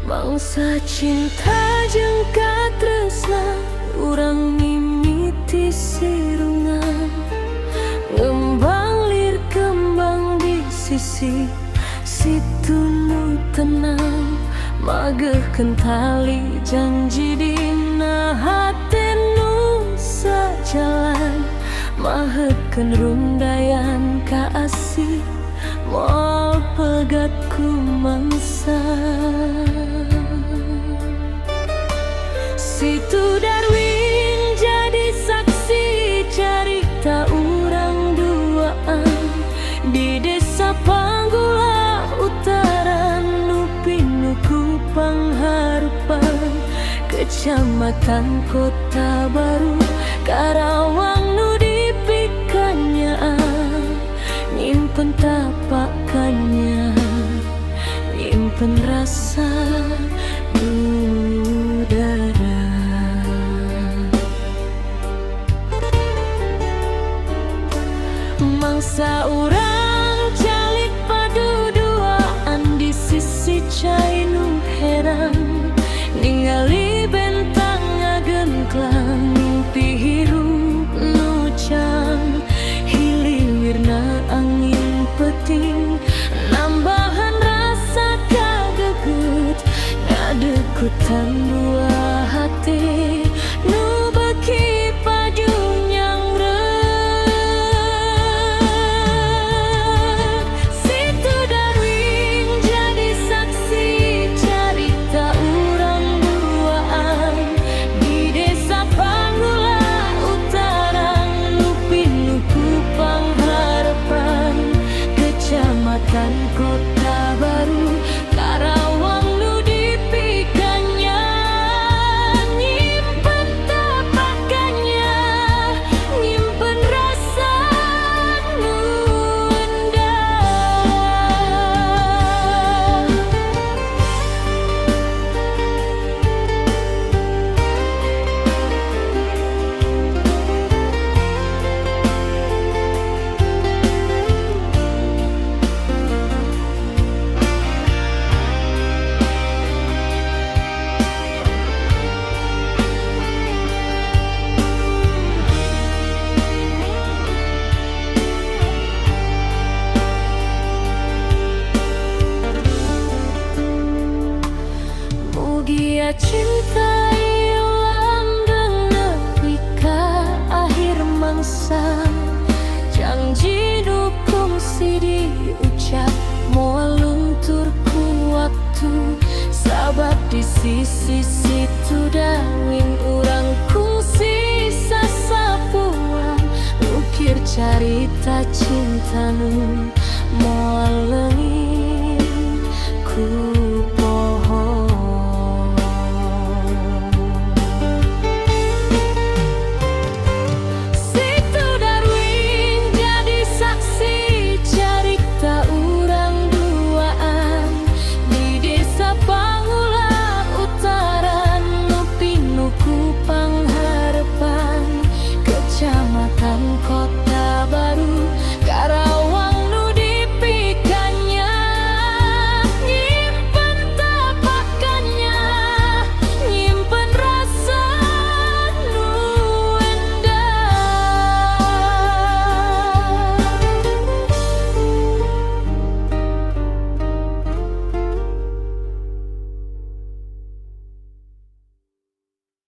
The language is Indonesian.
Mangsa cinta jeung katresna urang mimiti sirungan, ngembang lir kembang di sisi situ nu tenang, mageuhkeun tali janji dina hate nu sajalan, maheukeun rundayan ka asih moal pegat ku mangsa. Situ Darwin jadi saksi carita urang duaan di desa Panggula Utara nu pinuh ku pangharupan, Kecamatan Kota Baru Karawang nu dipikanyaan, nyimpen tapakannya, nyimpen rasa udara. Mangsa urang calik paduduaan di sisi cai nu heran, ningali bentang ngagengklang mimpi hirup nu can, hilirna angin peting nambahan rasa kageget, ngadekutan buah hati nu beki pajung nyangreuk. Situ Darwin jadi saksi carita urang duaan di desa Panggula Utara nu pinuh ku pangharapan, Kecamatan Kota Baru Karawang nu dipikanyaan, nyimpen tapakannya, nyimpen rasa nu endah. Mugia cinta ieu langgeng nepi ka akhir mangsa, janji nu kungsi diucap moal luntur ku waktu, sabab di sisi situ Darwin urang kungsi sasapuan, ukir carita cinta nu moal leungit.